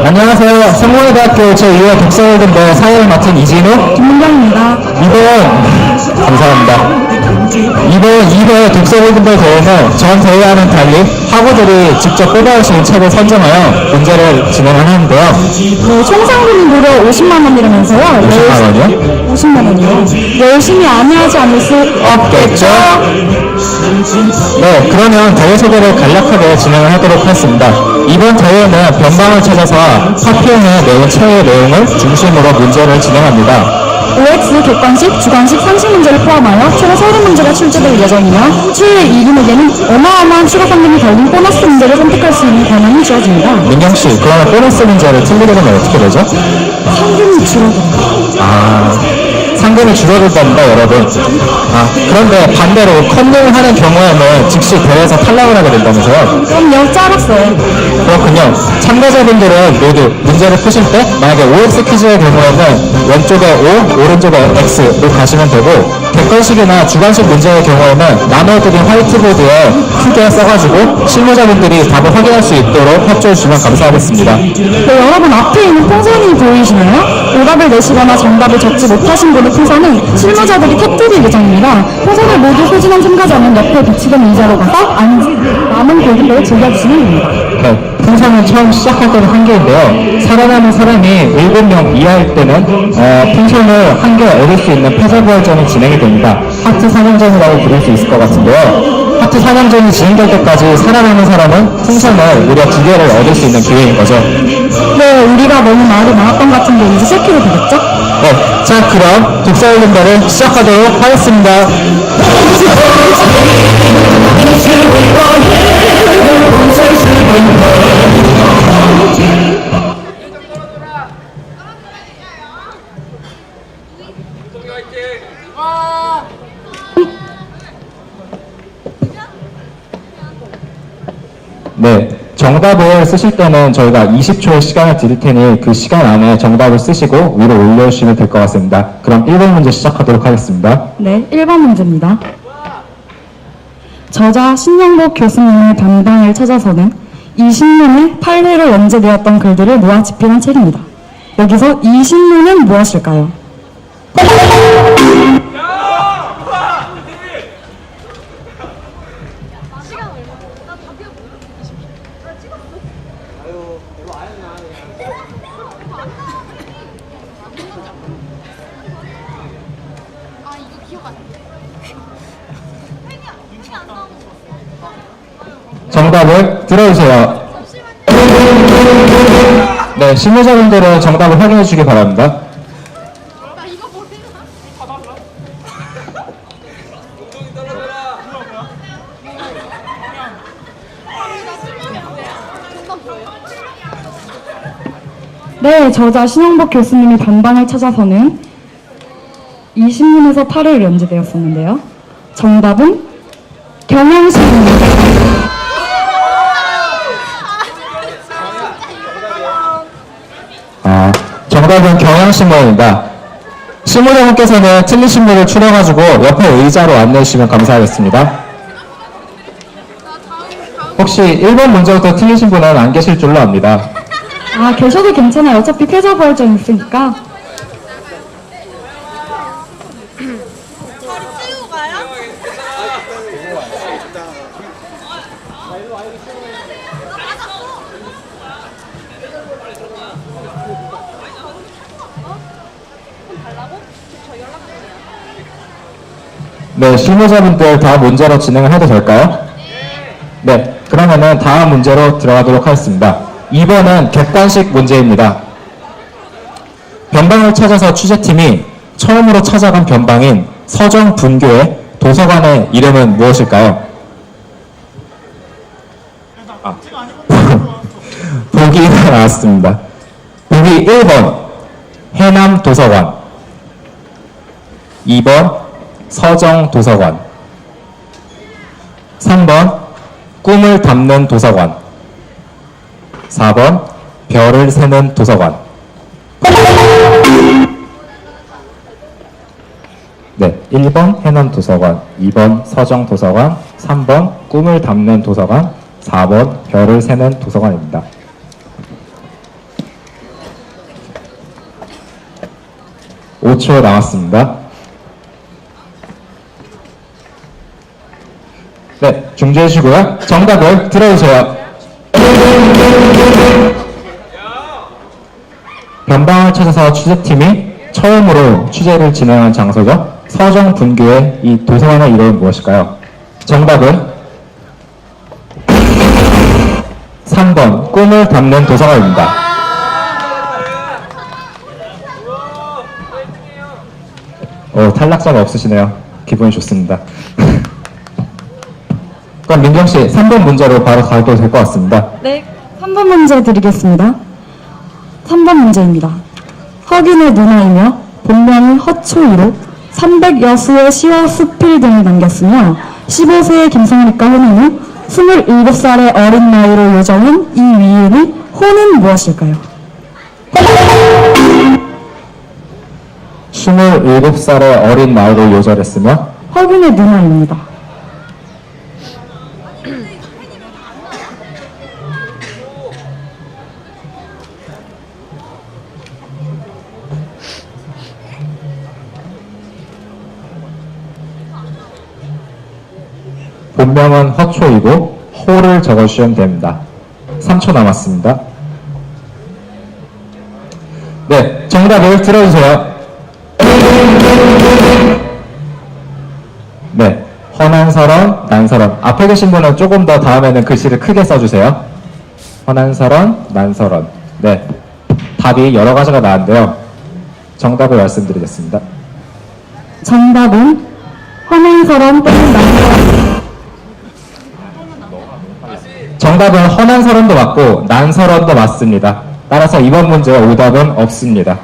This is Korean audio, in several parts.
안녕하세요. 성모대학교 제2회 독서월드부 사회를 맡은 이진우 김문경입니다. 감사합니다. 이번 2회 독서월드부 대회는 전 대회와는 달리 학우들이 직접 뽑아올 수 있는 책을 선정하여 문제를 진행을 하는데요. 네, 총 상금이 무려 50만 원이라면서요. 50만 원이요? 50만 원이요. 열심히 안 하지 않을 수 없겠죠? 네, 그러면 대회 소개를 간략하게 진행을 하도록 하겠습니다. 이번 대회는 변방을 찾아서 파피용의 내용 책의 내용을 중심으로 문제를 진행합니다. OX 객관식, 주관식, 상식 문제를 포함하여 총 30문제가 출제될 예정이며 최애 2등에게는 어마어마한 추가 상금이 걸린 보너스 문제를 선택할 수 있는 권한이 주어집니다. 민경씨, 그러면 보너스 문제를 틀리게 되면 어떻게 되죠? 상금이 줄어듭니다. 상금이 줄어든답니다, 여러분. 그런데 반대로 컨닝을 하는 경우에는 즉시 대회에서 탈락을 하게 된다면서요? 그럼요, 짜랐어요. 그렇군요. 참가자분들은 모두 문제를 푸실 때 만약에 OX 퀴즈의 경우에는 왼쪽에 O, 오른쪽에 X로 가시면 되고, 객관식이나 주관식 문제의 경우에는 나눠드린 화이트보드에 크게 써가지고 실무자분들이 답을 확인할 수 있도록 협조해 주시면 감사하겠습니다. 네, 여러분 앞에 있는 풍선이 보이시나요? 오답을 내시거나 정답을 적지 못하신 분의 풍선은 실무자들이 터뜨릴 예정입니다. 풍선을 모두 소진한 참가자는 옆에 비치된 의자로 가서 남은 고기를 즐겨주시면 됩니다. 네, 풍선은 처음 시작할 때는 한 개인데요. 살아남은 사람이 7명 이하일 때는 풍선을 한 개 얻을 수 있는 패자부활전이 진행이 됩니다. 하트 사냥전이라고 부를 수 있을 것 같은데요. 하트 사냥전이 진행될 때까지 살아남은 사람은 풍선을 무려 2개를 얻을 수 있는 기회인 거죠. 네, 우리가 너무 말이 많았던 것 같은데 이제 시작해도 되겠죠? 네, 자 그럼 독서올림피아를 시작하도록 하겠습니다. 네, 정답을 쓰실 때는 저희가 20초의 시간을 드릴 테니 그 시간 안에 정답을 쓰시고 위로 올려주시면 될 것 같습니다. 그럼 1번 문제 시작하도록 하겠습니다. 네, 1번 문제입니다. 저자 신영복 교수님의 담당을 찾아서는 이 신문에 8회로 연재되었던 글들을 모아 집필한 책입니다. 여기서 이 신문은 무엇일까요? 정답을 들어주세요. 네, 실무자분들은 정답을 확인해 주시기 바랍니다. 네, 저자 신영복 교수님이 담당을 찾아서는 이 신문에서 8회 연재되었었는데요. 정답은 경향신문입니다. 정답은 경향신문입니다. 실무자분께서는 틀린 신문을 추려가지고 옆에 의자로 안내해 주시면 감사하겠습니다. 혹시 1번 문제부터 틀리신 분은 안 계실 줄로 압니다. 계셔도 괜찮아요. 어차피 패자부활전 있으니까. 네, 실무자분들 다음 문제로 진행을 해도 될까요? 네, 그러면은 다음 문제로 들어가도록 하겠습니다. 2번은 객관식 문제입니다. 변방을 찾아서 취재팀이 처음으로 찾아간 변방인 서정분교의 도서관의 이름은 무엇일까요? 보기가 나왔습니다. 보기 1번 해남도서관, 2번 서정도서관, 3번 꿈을 담는 도서관, 4번 별을 세는 도서관. 네, 1번 해남도서관, 2번 서정도서관, 3번 꿈을 담는 도서관, 4번 별을 세는 도서관입니다. 5초 남았습니다. 네, 중지해주시고요. 정답을 들어주세요. 변방을 찾아서 취재팀이 처음으로 취재를 진행한 장소죠. 서정 분교의 이 도서관의 이름은 무엇일까요? 정답은 3번 꿈을 담는 도서관입니다. 탈락자가 없으시네요. 기분이 좋습니다. 그럼 민경씨 3번 문제로 바로 가도 될 것 같습니다. 네, 3번 문제 드리겠습니다. 3번 문제입니다. 흑인의 누나이며 본명이 허초이로 300여 수의 시와 수필 등을 남겼으며 15세의 김성립과 혼인 후 27살의 어린 나이로 요정한 이 위인의 호는 무엇일까요? 27살의 어린 나이로 요절했으며 흑인의 누나입니다. 본명은 허초이고 호를 적어주시면 됩니다. 3초 남았습니다. 네, 정답을 들어주세요. 네, 허난설원, 난설원. 앞에 계신 분은 조금 더 다음에는 글씨를 크게 써주세요. 허난설원, 난설원. 네, 답이 여러 가지가 나왔는데요. 정답을 말씀드리겠습니다. 정답은 허난설원 또는 난설원. 정답은 허난설원도 맞고 난설원도 맞습니다. 따라서 이번 문제의 오답은 없습니다.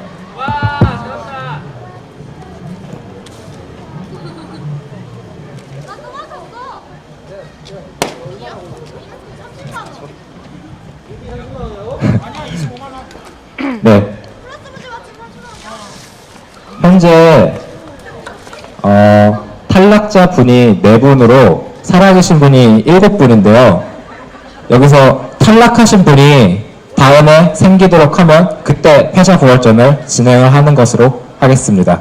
네. 현재 탈락자 분이 4분으로 살아계신 분이 7분인데요. 여기서 탈락하신 분이 다음에 생기도록 하면 그때 패자부활전을 진행을 하는 것으로 하겠습니다.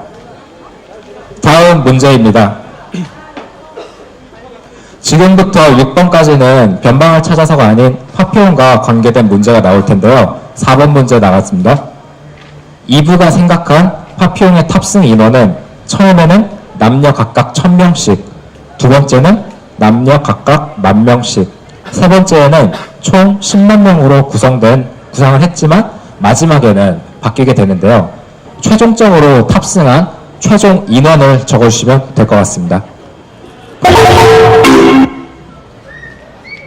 다음 문제입니다. 지금부터 6번까지는 변방을 찾아서가 아닌 파피온과 관계된 문제가 나올 텐데요. 4번 문제 나갔습니다. 2부가 생각한 파피온의 탑승 인원은 처음에는 남녀 각각 1000명씩, 두 번째는 남녀 각각 10,000명씩, 세 번째에는 총 10만 명으로 구상을 했지만 마지막에는 바뀌게 되는데요. 최종적으로 탑승한 최종 인원을 적어주시면 될 것 같습니다.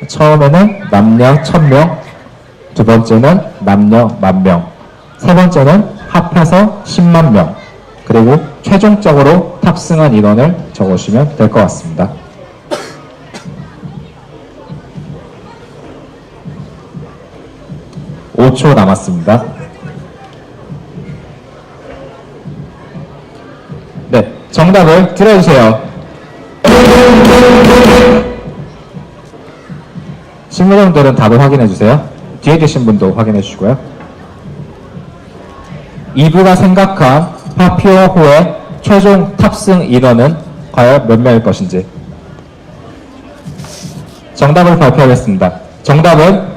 처음에는 남녀 1000명, 두 번째는 남녀 10,000명, 세 번째는 합해서 10만 명, 그리고 최종적으로 탑승한 인원을 적어주시면 될 것 같습니다. (5초) 남았습니다. 네, 정답을 들어주세요. 신부님들은 답을 확인해주세요. 뒤에 계신 분도 확인해주시고요. 2부가 생각한 파피오호의 최종 탑승 인원은 과연 몇 명일 것인지 정답을 발표하겠습니다. 정답은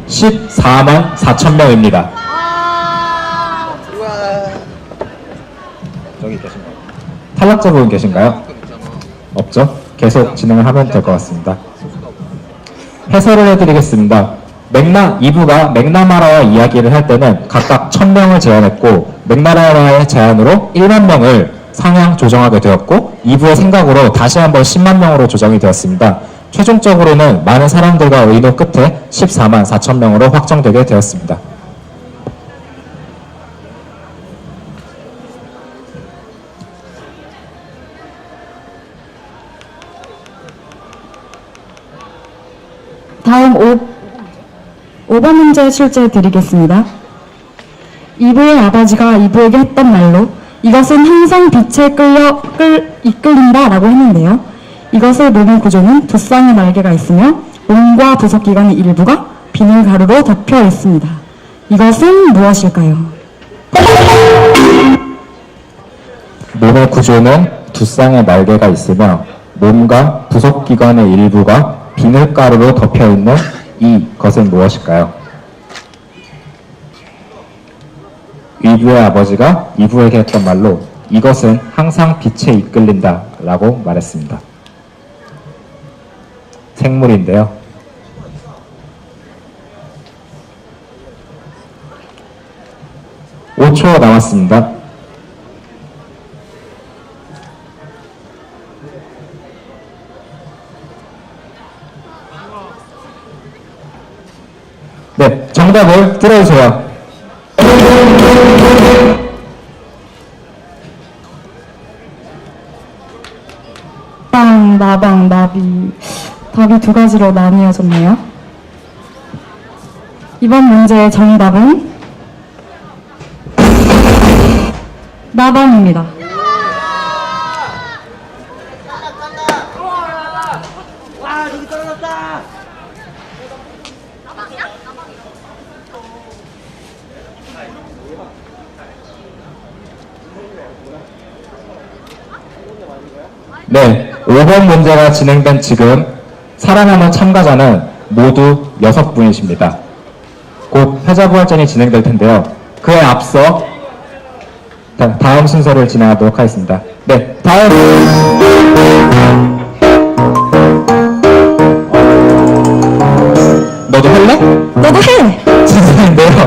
14만 4천 명입니다. 저기 계신가요? 탈락자분 계신가요? 없죠? 계속 진행을 하면 될 것 같습니다. 해설을 해드리겠습니다. 2부가 맥나마라와 이야기를 할 때는 각각 1000명을 제안했고 맥나마라의 제안으로 1만 명을 상향 조정하게 되었고 2부의 생각으로 다시 한번 10만 명으로 조정이 되었습니다. 최종적으로는 많은 사람들과 의논 끝에 14만 4천 명으로 확정되게 되었습니다. 다음 5번 문제 출제 드리겠습니다. 이브의 아버지가 이브에게 했던 말로 이것은 항상 빛에 이끌린다 라고 했는데요. 이것의 몸의 구조는 두 쌍의 날개가 있으며 몸과 부속기관의 일부가 비닐가루로 덮여 있습니다. 이것은 무엇일까요? 몸의 구조는 두 쌍의 날개가 있으며 몸과 부속기관의 일부가 비늘가루로 덮여있는 이것은 무엇일까요? 위부의 아버지가 이부에게 했던 말로 이것은 항상 빛에 이끌린다 라고 말했습니다. 생물인데요. (5초) 남았습니다. 네, 정답을 들어주세요. 빵, 나방, 나비. 답이 두 가지로 나뉘어졌네요. 이번 문제의 정답은 나방입니다. 와, 여기 떨어졌다. 네, 5번 문제가 진행된 지금 살아남은 참가자는 모두 6분이십니다. 곧 패자부활전이 진행될 텐데요. 그에 앞서 다음 순서를 진행하도록 하겠습니다. 네, 다음 너도 할래? 너도 해! 진짜인데요.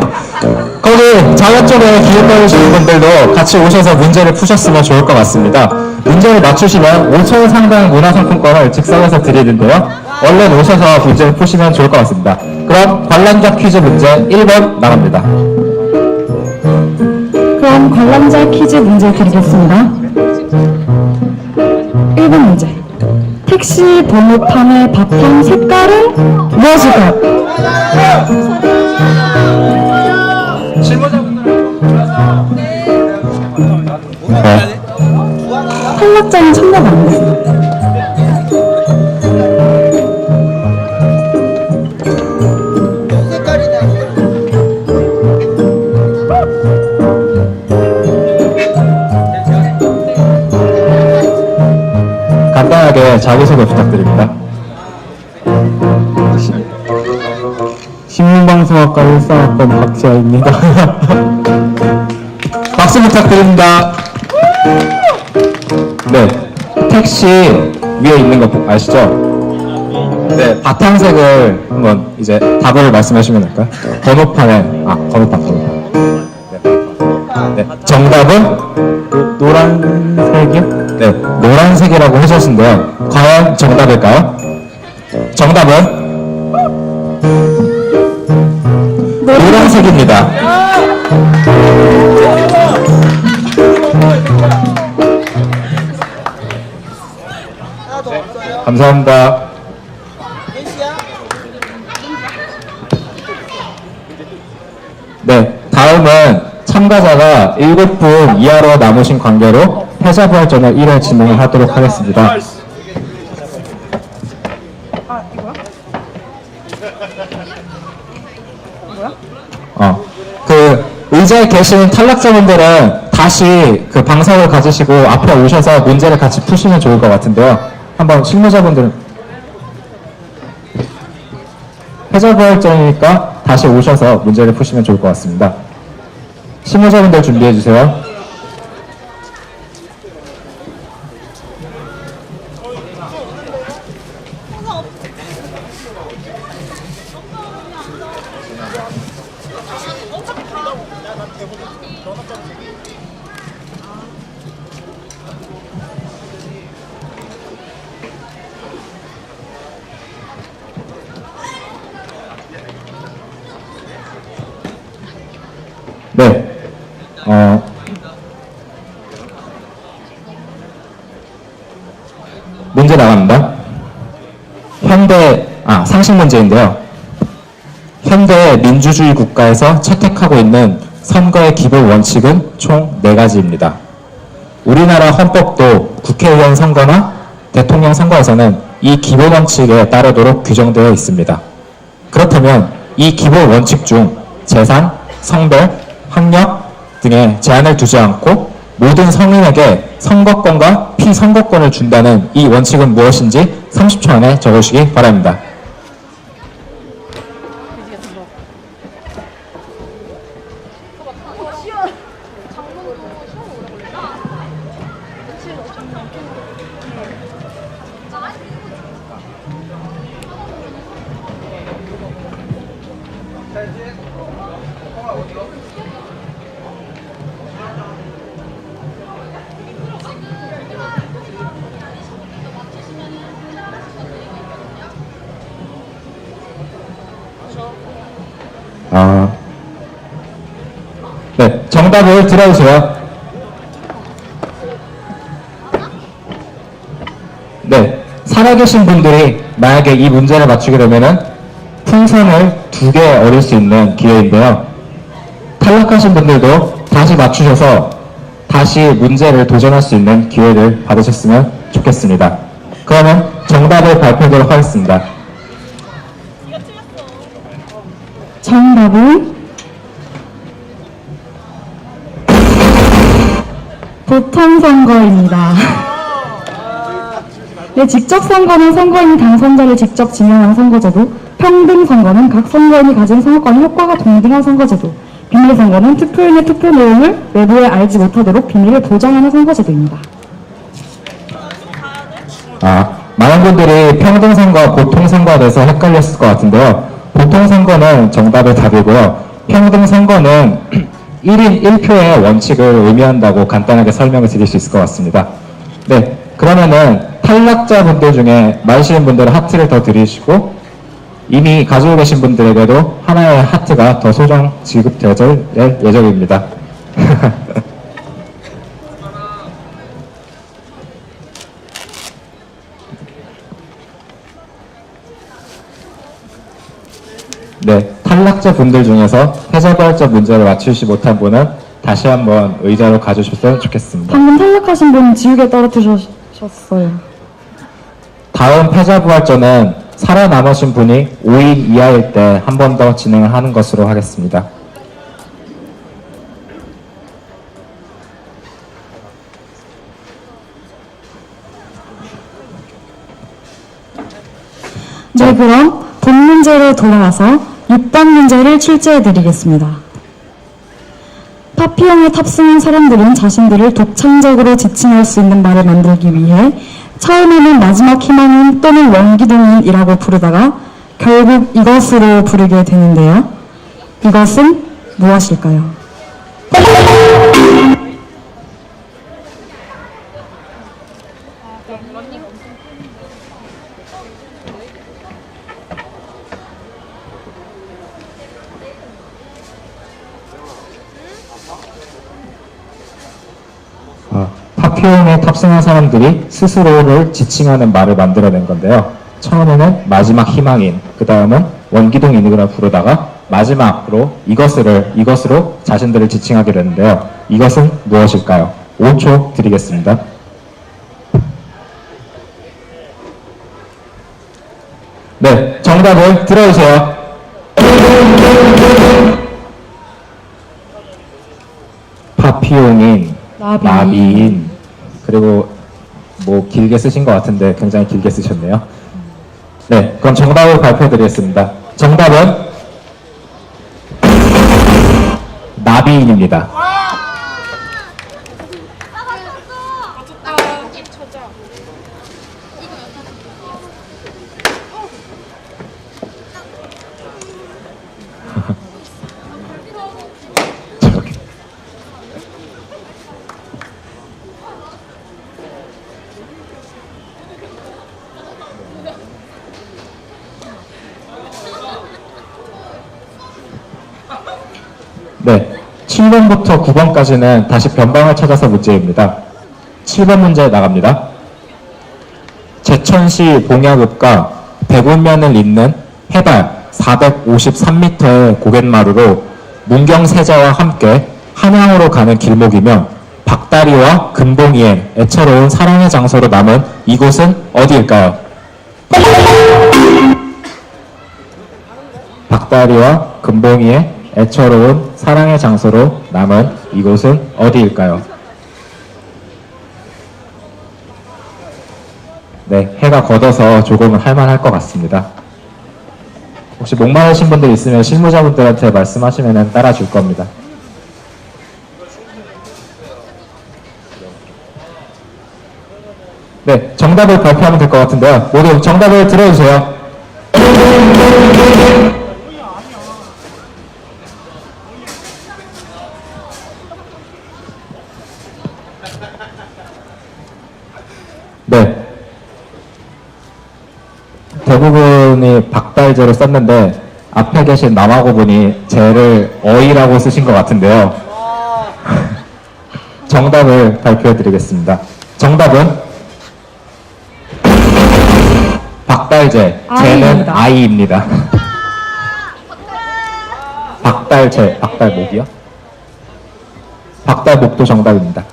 거기 자료 쪽에 기획해주시는 분들도 같이 오셔서 문제를 푸셨으면 좋을 것 같습니다. 문제를 맞추시면 5천 원 상당 문화상품권을 즉석에서 드리는데요. 얼른 오셔서 문제를 푸시면 좋을 것 같습니다. 그럼 관람자 퀴즈 문제 1번 나갑니다. 그럼 관람자 퀴즈 문제 드리겠습니다. 1번 문제. 택시 번호판의 바탕 색깔은 무엇일까요? 네. 탈락자는 참여가 안 됐습니다. 간단하게 자기소개 부탁드립니다. 신문방송학과 1상학번 박지아입니다. 박수 부탁드립니다. 네, 택시 위에 있는 거 아시죠? 네, 바탕색을 한번 이제 답을 말씀하시면 될까요? 번호판에, 번호판. 네, 정답은 노란색이요? 네, 노란색이라고 해주셨는데요. 과연 정답일까요? 정답은 노란색입니다. 감사합니다. 네, 다음은 참가자가 7분 이하로 남으신 관계로 패자부활전을 1회 진행을 하도록 하겠습니다. 그 의자에 계신 탈락자분들은 다시 그 방석을 가지시고 앞에 오셔서 문제를 같이 푸시면 좋을 것 같은데요. 한번 실무자분들은 패자부활전이니까 다시 오셔서 문제를 푸시면 좋을 것 같습니다. 실무자분들 준비해 주세요. 네. 문제 나갑니다. 상식 문제인데요. 현대 민주주의 국가에서 채택하고 있는 선거의 기본 원칙은 총 4가지입니다. 우리나라 헌법도 국회의원 선거나 대통령 선거에서는 이 기본 원칙에 따르도록 규정되어 있습니다. 그렇다면 이 기본 원칙 중 재산, 성별, 학력, 등의 제한을 두지 않고 모든 성인에게 선거권과 피선거권을 준다는 이 원칙은 무엇인지 30초 안에 적으시기 바랍니다. 네, 정답을 들어주세요. 네, 살아계신 분들이 만약에 이 문제를 맞추게 되면은 풍선을 2개 얻을 수 있는 기회인데요. 탈락하신 분들도 다시 맞추셔서 다시 문제를 도전할 수 있는 기회를 받으셨으면 좋겠습니다. 그러면 정답을 발표하도록 하겠습니다. 정답은 보통선거입니다. 네, 직접선거는 선거인이 당선자를 직접 지명한 선거제도, 평등선거는 각 선거인이 가진 선거권의 효과가 동등한 선거제도, 비밀선거는 투표인의 투표 내용을 외부에 알지 못하도록 비밀을 보장하는 선거제도입니다. 많은 분들이 평등선거와 보통선거에 대해서 헷갈렸을 것 같은데요. 보통선거는 정답의 답이고요. 평등선거는 1인 1표의 원칙을 의미한다고 간단하게 설명을 드릴 수 있을 것 같습니다. 네, 그러면은 탈락자분들 중에 맞으시는 분들은 하트를 더 드리시고 이미 가지고 계신 분들에게도 하나의 하트가 더 소정 지급되어질 예정입니다. 네, 탈락자 분들 중에서 패자부활전 문제를 맞추시 못한 분은 다시 한번 의자로 가주셨으면 좋겠습니다. 방금 탈락하신 분 지우개 떨어뜨리셨어요. 다음 패자부활전은 살아남으신 분이 5인 이하일 때 한 번 더 진행을 하는 것으로 하겠습니다. 네, 그럼 본 문제로 돌아와서 6번 문제를 출제해 드리겠습니다. 파피형에 탑승한 사람들은 자신들을 독창적으로 지칭할 수 있는 말을 만들기 위해 처음에는 마지막 희망인 또는 원기둥인이라고 부르다가 결국 이것으로 부르게 되는데요. 이것은 무엇일까요? 파피용에 탑승한 사람들이 스스로를 지칭하는 말을 만들어낸 건데요. 처음에는 마지막 희망인, 그 다음은 원기둥인이라 부르다가 마지막으로 이것으로 자신들을 지칭하게 되는데요. 이것은 무엇일까요? 5초 드리겠습니다. 네, 정답을 들어주세요. 파피용인, 나비인, 그리고 뭐 길게 쓰신 것 같은데 굉장히 길게 쓰셨네요. 네, 그럼 정답을 발표드리겠습니다. 정답은 나비인입니다. 네, 7번부터 9번까지는 다시 변방을 찾아서 문제입니다. 7번 문제 나갑니다. 제천시 봉야읍과 대군면을 잇는 해발 453m의 고갯마루로 문경세자와 함께 한양으로 가는 길목이며 박다리와 금봉이의 애처로운 사랑의 장소로 남은 이곳은 어디일까요? 박다리와 금봉이의 애처로운 사랑의 장소로 남은 이곳은 어디일까요? 네, 해가 걷어서 조금은 할만할 것 같습니다. 혹시 목마르신 분들 있으면 실무자분들한테 말씀하시면 따라줄 겁니다. 네, 정답을 발표하면 될 것 같은데요. 모두 정답을 들어주세요. 네. 대부분이 박달재로 썼는데 앞에 계신 남아고분이 재를 어이라고 쓰신 것 같은데요. 정답을 발표해 드리겠습니다. 정답은 박달재, 재는 아이입니다. 박달재, 박달목이요? 박달목도 정답입니다.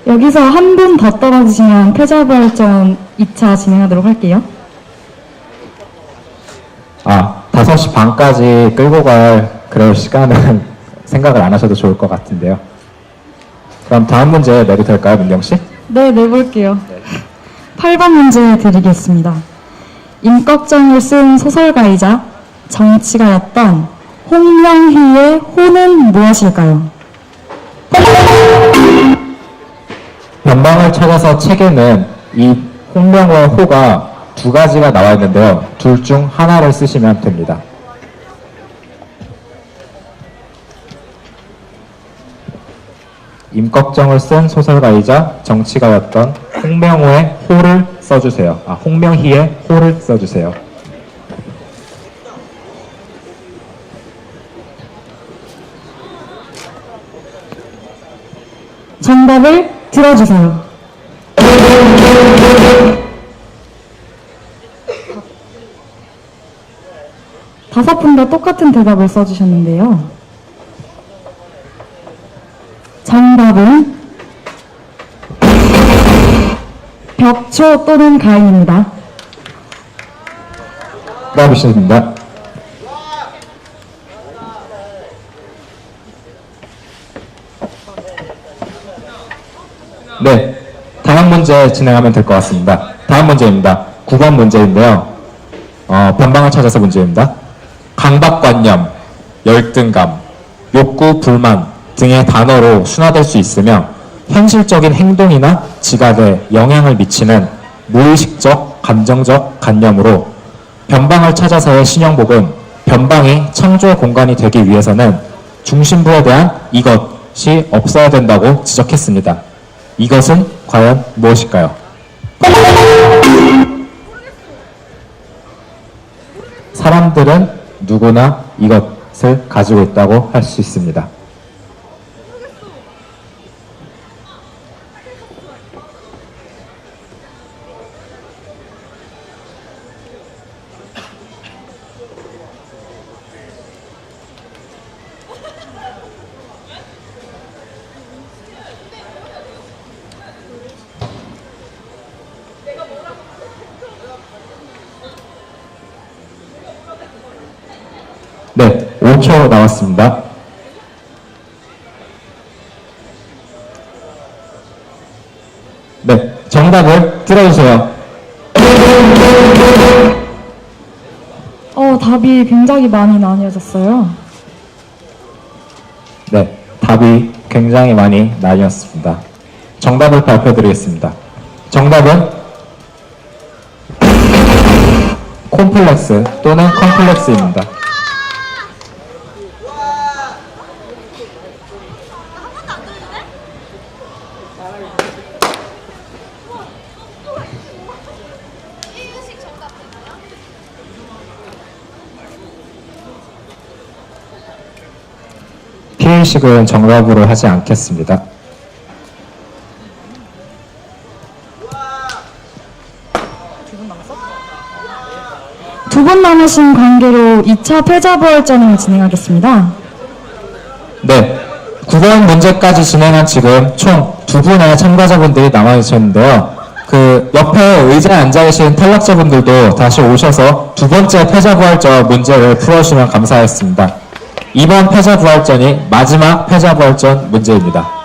여기서 한 분 더 떨어지시면 패자부활전 2차 진행하도록 할게요. 5시 반까지 끌고 갈 그럴 시간은 생각을 안 하셔도 좋을 것 같은데요. 그럼 다음 문제 내도 될까요, 민경씨? 네, 내볼게요. 8번 문제 드리겠습니다. 임꺽정을 쓴 소설가이자 정치가였던 홍명희의 호는 무엇일까요? 변방을 찾아서 책에는 이 홍명호의 호가 두 가지가 나와 있는데요. 둘 중 하나를 쓰시면 됩니다. 임꺽정을 쓴 소설가이자 정치가였던 홍명호의 호를 써주세요. 홍명희의 호를 써주세요. 정답을 들어주세요. 다섯 분 다 똑같은 대답을 써주셨는데요. 정답은 벽초 또는 가인입니다. 브라보십니다. 네, 다음 문제 진행하면 될 것 같습니다. 다음 문제입니다. 9번 문제인데요. 변방을 찾아서 문제입니다. 강박관념, 열등감, 욕구, 불만 등의 단어로 순화될 수 있으며 현실적인 행동이나 지각에 영향을 미치는 무의식적, 감정적 관념으로 변방을 찾아서의 신영복은 변방이 창조의 공간이 되기 위해서는 중심부에 대한 이것이 없어야 된다고 지적했습니다. 이것은 과연 무엇일까요? 사람들은 누구나 이것을 가지고 있다고 할 수 있습니다. 네, 5초 남았습니다. 네, 정답을 들어주세요. 답이 굉장히 많이 나뉘어졌어요. 네, 답이 굉장히 많이 나뉘었습니다. 정답을 발표드리겠습니다. 정답은 콤플렉스 또는 컴플렉스입니다. 피해의식은 정답으로 하지 않겠습니다. 두 분 남으신 관계로 2차 패자부활전을 진행하겠습니다. 네, 9번 문제까지 진행한 지금 총 2분의 참가자분들이 남아계셨는데요. 그 옆에 의자에 앉아계신 탈락자분들도 다시 오셔서 두 번째 패자부활전 문제를 풀어주시면 감사하겠습니다. 이번 패자부활전이 마지막 패자부활전 문제입니다.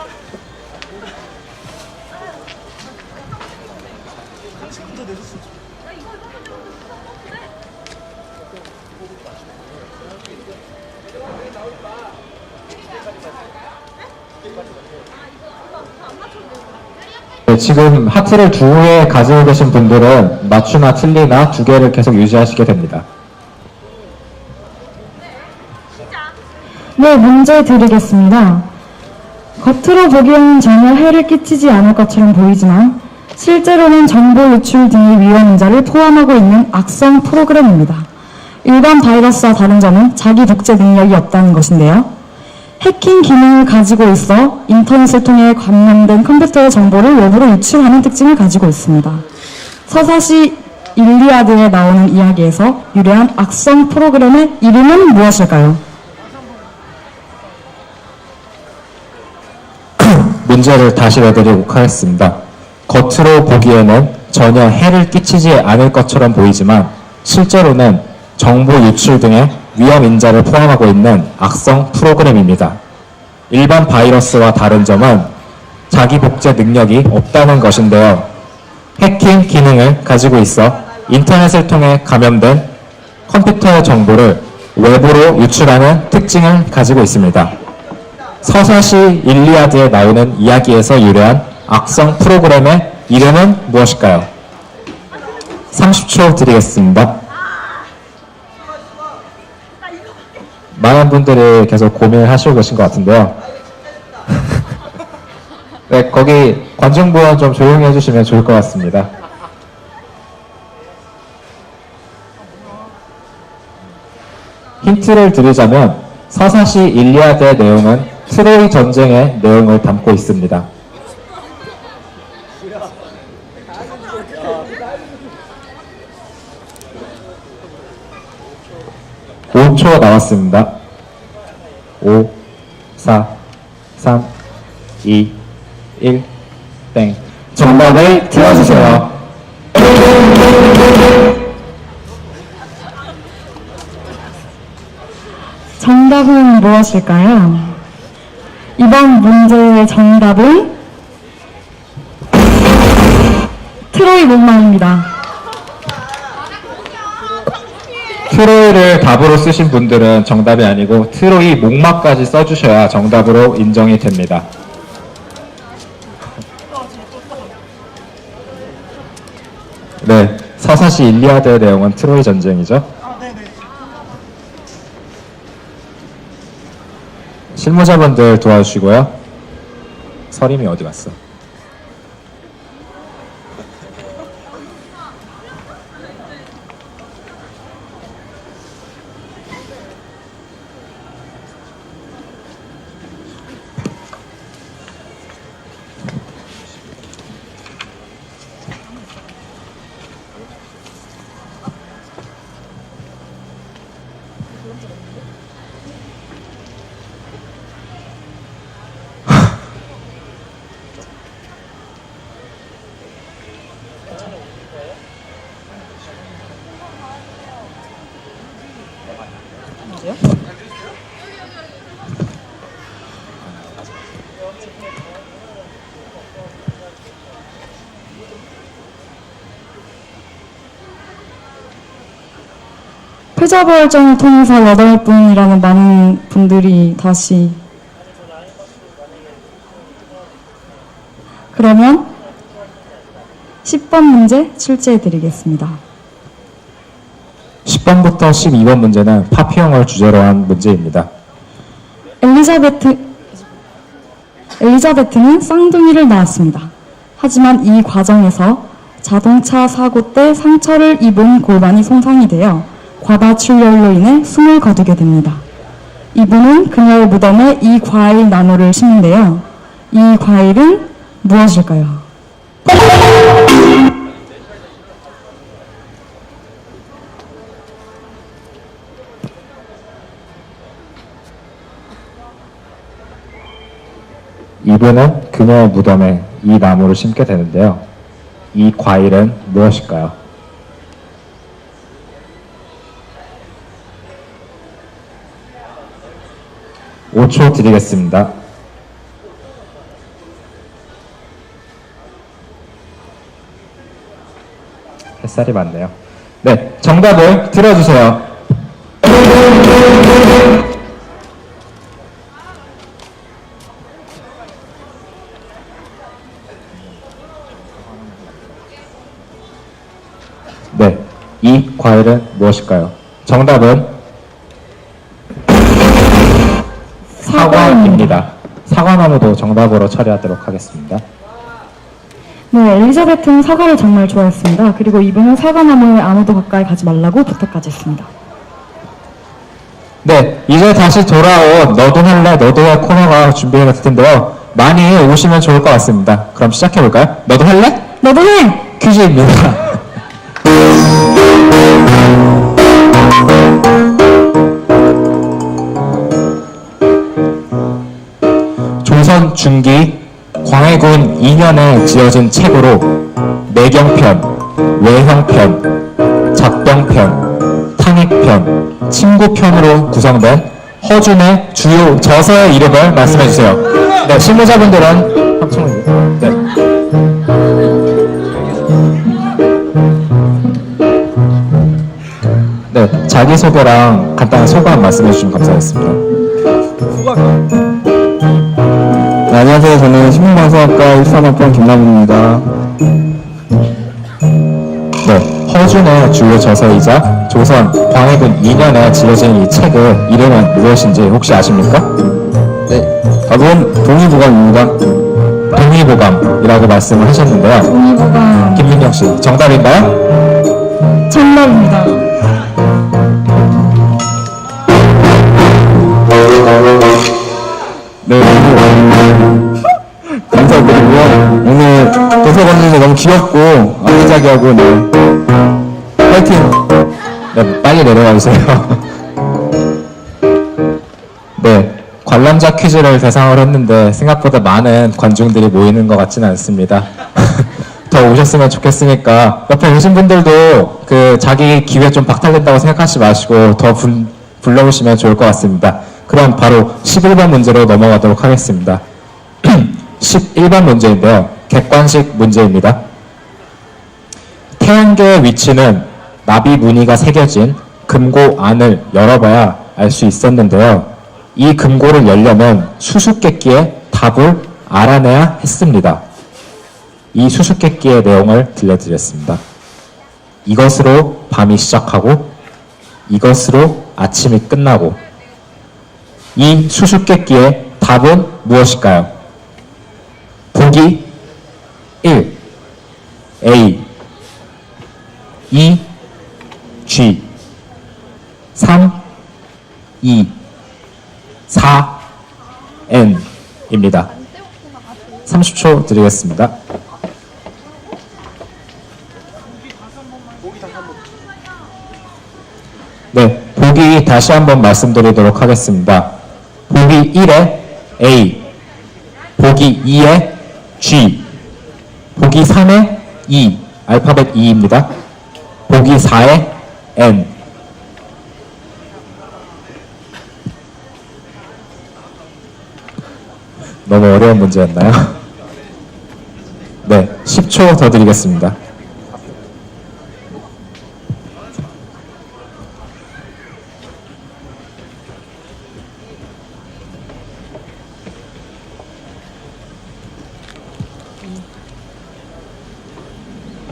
네, 지금 하트를 2개 가지고 계신 분들은 맞추나 틀리나 2개를 계속 유지하시게 됩니다. 네, 문제 드리겠습니다. 겉으로 보기에는 전혀 해를 끼치지 않을 것처럼 보이지만 실제로는 정보 유출 등의 위험 인자를 포함하고 있는 악성 프로그램입니다. 일반 바이러스와 다른 점은 자기 복제 능력이 없다는 것인데요. 해킹 기능을 가지고 있어 인터넷을 통해 감염된 컴퓨터의 정보를 외부로 유출하는 특징을 가지고 있습니다. 서사시 일리아드에 나오는 이야기에서 유래한 악성 프로그램의 이름은 무엇일까요? 문제를 다시 내드리도록 하겠습니다. 겉으로 보기에는 전혀 해를 끼치지 않을 것처럼 보이지만 실제로는 정보 유출 등의 위험 인자를 포함하고 있는 악성 프로그램입니다. 일반 바이러스와 다른 점은 자기 복제 능력이 없다는 것인데요. 해킹 기능을 가지고 있어 인터넷을 통해 감염된 컴퓨터의 정보를 외부로 유출하는 특징을 가지고 있습니다. 서사시 일리아드에 나오는 이야기에서 유래한 악성 프로그램의 이름은 무엇일까요? 30초 드리겠습니다. 많은 분들이 계속 고민을 하시고 계신 것 같은데요. 네, 거기 관중부원 좀 조용히 해주시면 좋을 것 같습니다. 힌트를 드리자면 서사시 일리아드의 내용은 트로이 전쟁의 내용을 담고 있습니다. 5초 남았습니다. 5, 4, 3, 2, 1, 땡. 정답을 틀어주세요. 정답은 무엇일까요? 이번 문제의 정답은 트로이 목마입니다. 트로이를 답으로 쓰신 분들은 정답이 아니고 트로이 목마까지 써주셔야 정답으로 인정이 됩니다. 네, 서사시 일리아드의 내용은 트로이 전쟁이죠. 실무자분들 도와주시고요. 서림이 어디 갔어? 패자부활전을 통해서 8분이라는 많은 분들이 다시 그러면 10번 문제 출제해 드리겠습니다. 10번부터 12번 문제는 파피형을 주제로 한 문제입니다. 엘리자베트는 쌍둥이를 낳았습니다. 하지만 이 과정에서 자동차 사고 때 상처를 입은 골반이 손상이 되어 과다출혈로 인해 숨을 거두게 됩니다. 이분은 그녀의 무덤에 이 과일 나무를 심는데요. 이 과일은 무엇일까요? 이분은 그녀의 무덤에 이 나무를 심게 되는데요. 이 과일은 무엇일까요? (5초) 드리겠습니다. 햇살이 많네요. 네, 정답을 들어주세요. 네, 이 과일은 무엇일까요? 정답은 사과입니다. 사과나무도 정답으로 처리하도록 하겠습니다. 네, 엘리자베트는 사과를 정말 좋아했습니다. 그리고 이분은 사과나무에 아무도 가까이 가지 말라고 부탁까지 했습니다. 네, 이제 다시 돌아온 너도 할래, 너도 해 코너가 준비가 될 텐데요. 많이 오시면 좋을 것 같습니다. 그럼 시작해볼까요? 너도 할래? 너도 해! 퀴즈입니다. 조선 중기 광해군 2년에 지어진 책으로 내경편, 외형편, 작병편, 탕익편, 친구편으로 구성된 허준의 주요 저서의 이름을 말씀해주세요. 네, 실무자분들은 확정해주세요. 네. 네, 자기소개랑 간단한 소감 말씀해주시면 감사하겠습니다. 네, 안녕하세요. 저는 신문방송학과 13학번 김남훈입니다. 네, 허준의 주요 저서이자 조선 광해군 2년에 지어진 이 책의 이름은 무엇인지 혹시 아십니까? 네, 답은 동의보감입니다. 동의보감이라고 말씀을 하셨는데요. 동의보감 김민경 씨, 정답인가요? 정답입니다. 네, 감사드리고요. 오늘 도서관님이 너무 귀엽고 아기자기하고 네, 파이팅! 네, 빨리 내려와 주세요. 네, 관람자 퀴즈를 대상으로 했는데 생각보다 많은 관중들이 모이는 것 같지는 않습니다. 더 오셨으면 좋겠으니까 옆에 오신 분들도 그 자기 기회 좀 박탈된다고 생각하지 마시고 더 불러오시면 좋을 것 같습니다. 그럼 바로 11번 문제로 넘어가도록 하겠습니다. 11번 문제인데요. 객관식 문제입니다. 태양계의 위치는 나비 무늬가 새겨진 금고 안을 열어봐야 알 수 있었는데요. 이 금고를 열려면 수수께끼의 답을 알아내야 했습니다. 이 수수께끼의 내용을 들려드렸습니다. 이것으로 밤이 시작하고 이것으로 아침이 끝나고 이 수수께끼의 답은 무엇일까요? 보기 1. A 2. G 3. E 4. N 입니다. 30초 드리겠습니다. 네, 보기 다시 한번 말씀드리도록 하겠습니다. 보기 1에 A, 보기 2에 G, 보기 3에 E, 알파벳 E입니다. 보기 4에 N. 너무 어려운 문제였나요? 네, 10초 더 드리겠습니다.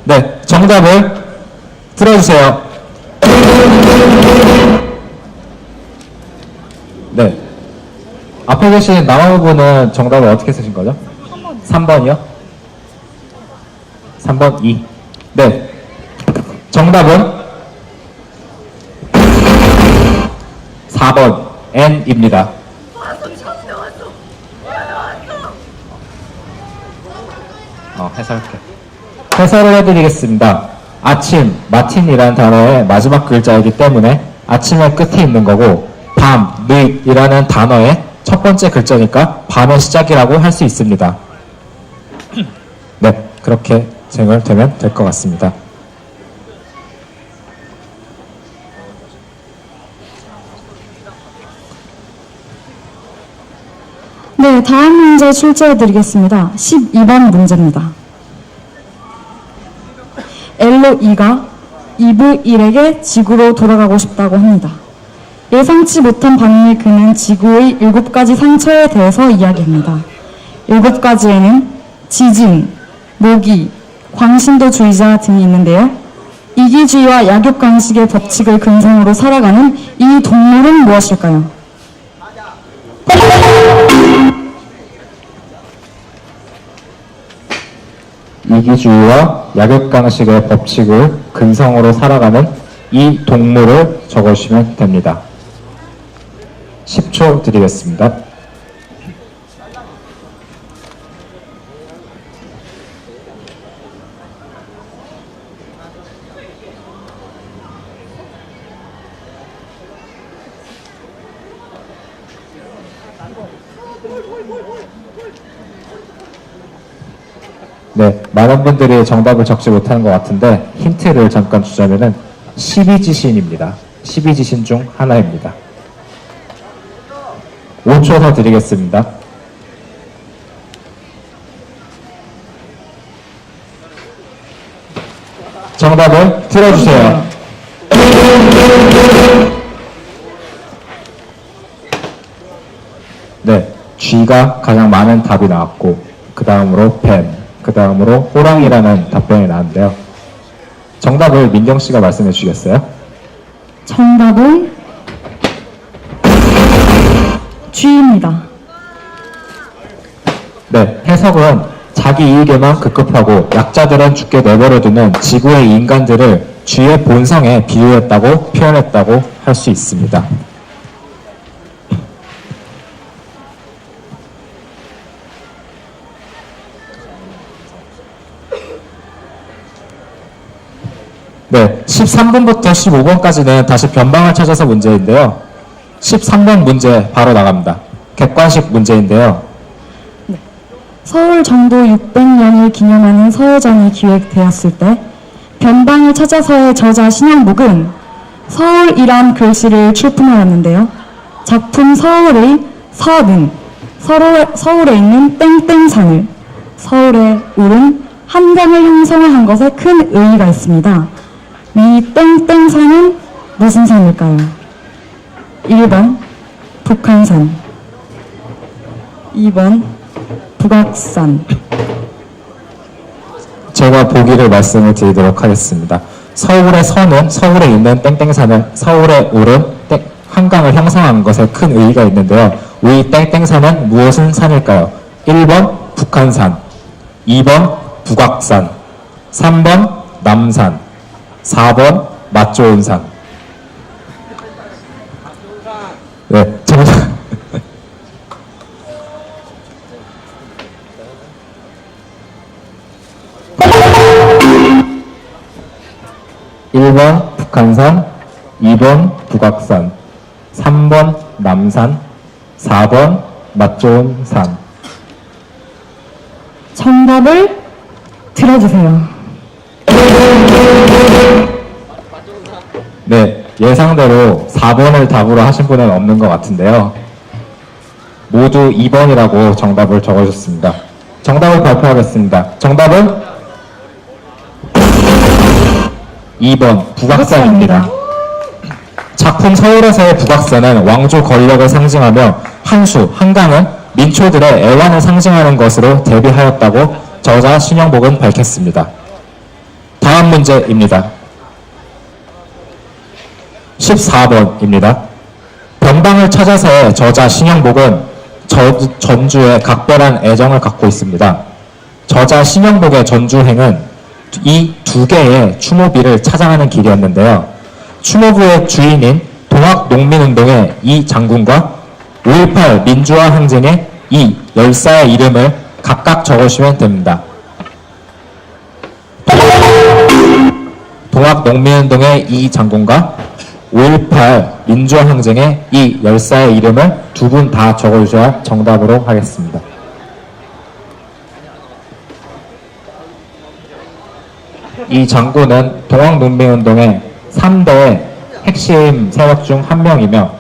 네, 정답을 들어주세요. 네. 앞에 계신 남아부분은 정답을 어떻게 쓰신 거죠? 3번이요? 3번 2. 네. 정답은 4번 N입니다. 해설을 해드리겠습니다. 아침, 마틴이라는 단어의 마지막 글자이기 때문에 아침의 끝에 있는 거고 밤, 늦이라는 단어의 첫 번째 글자니까 밤의 시작이라고 할 수 있습니다. 네, 그렇게 생각되면 될 것 같습니다. 네, 다음 문제 출제해드리겠습니다. 12번 문제입니다. 엘로 2가 2부 1에게 지구로 돌아가고 싶다고 합니다. 예상치 못한 반응을 그는 지구의 7가지 상처에 대해서 이야기합니다. 7가지에는 지진, 모기, 광신도주의자 등이 있는데요. 이기주의와 약육강식의 법칙을 근성으로 살아가는 이 동물은 무엇일까요? 이기주의와 약육강식의 법칙을 근성으로 살아가는 이 동물을 적어주시면 됩니다. 10초 드리겠습니다. 네, 많은 분들이 정답을 적지 못하는 것 같은데 힌트를 잠깐 주자면은 12지신입니다. 12지신 중 하나입니다. 5초 더 드리겠습니다. 정답을 들어주세요. 네, 쥐가 가장 많은 답이 나왔고 그 다음으로 뱀, 그 다음으로 호랑이라는 답변이 나왔는데요. 정답을 민경씨가 말씀해 주시겠어요? 정답은 쥐입니다. 네, 해석은 자기 이익에만 급급하고 약자들은 죽게 내버려두는 지구의 인간들을 쥐의 본성에 비유했다고 표현했다고 할 수 있습니다. 네, 13번부터 15번까지는 다시 변방을 찾아서 문제인데요. 13번 문제 바로 나갑니다. 객관식 문제인데요. 서울 정도 600년을 기념하는 서해전이 기획되었을 때 변방을 찾아서의 저자 신영복은 서울이란 글씨를 출품하였는데요. 작품 서울의 서는 서울에 있는 땡땡산을, 서울에 오른 한강을 형성한 것에 큰 의의가 있습니다. 이 땡땡산은 무슨 산일까요? 1번 북한산, 2번 북악산. 제가 보기를 말씀을 드리도록 하겠습니다. 서울의 서는 서울에 있는 땡땡산을 서울에 오른 한강을 형성한 것에 큰 의의가 있는데요. 이 땡땡산은 무엇은 산일까요? 1번 북한산, 2번 북악산, 3번 남산, 4번 맛 좋은 산. 네, 정답. (1번) 북한산, 2번 북악산, 3번 남산, 4번 맛 좋은 산. 정답을 들어주세요. 네, 예상대로 4번을 답으로 하신 분은 없는 것 같은데요. 모두 2번이라고 정답을 적어주셨습니다. 정답을 발표하겠습니다. 정답은 2번 북악산입니다. 작품 서울에서의 북악산은 왕조 권력을 상징하며 한수, 한강은 민초들의 애환을 상징하는 것으로 대비하였다고 저자 신영복은 밝혔습니다. 다음 문제입니다. 14번입니다. 변방을 찾아서의 저자 신영복은 전주에 각별한 애정을 갖고 있습니다. 저자 신영복의 전주행은 이 두 개의 추모비를 찾아가는 길이었는데요. 추모부의 주인인 동학농민운동의 이 장군과 5.18 민주화 항쟁의 이 열사의 이름을 각각 적으시면 됩니다. 동학농민운동의 이 장군과 5.18 민주항쟁의 이 열사의 이름을 두 분 다 적어주셔야 정답으로 하겠습니다. 이 장군은 동학농민운동의 3대 핵심 세력 중 한 명이며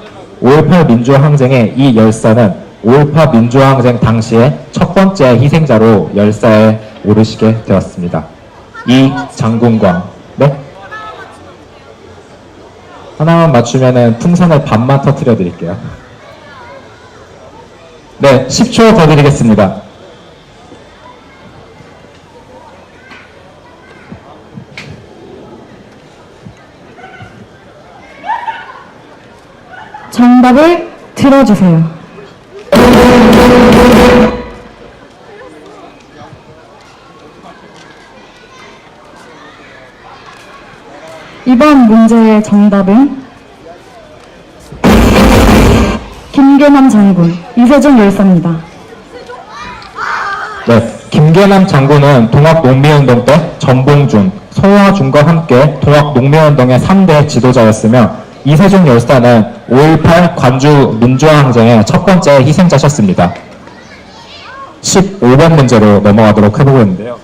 5.18 민주항쟁의 이 열사는 5.18 민주항쟁 당시의 첫 번째 희생자로 열사에 오르시게 되었습니다. 이 장군과 네? 하나만 맞추면은 풍선을 반만 터뜨려 드릴게요. 네, 10초 더 드리겠습니다. 정답을 들어주세요. 이번 문제의 정답은 김계남 장군, 이세종 열사입니다. 네, 김계남 장군은 동학농민운동 때 전봉준, 소화준과 함께 동학농민운동의 3대 지도자였으며 이세종 열사는 5.18 관주 민주화항쟁의 첫 번째 희생자셨습니다. 15번 문제로 넘어가도록 해보겠는데요.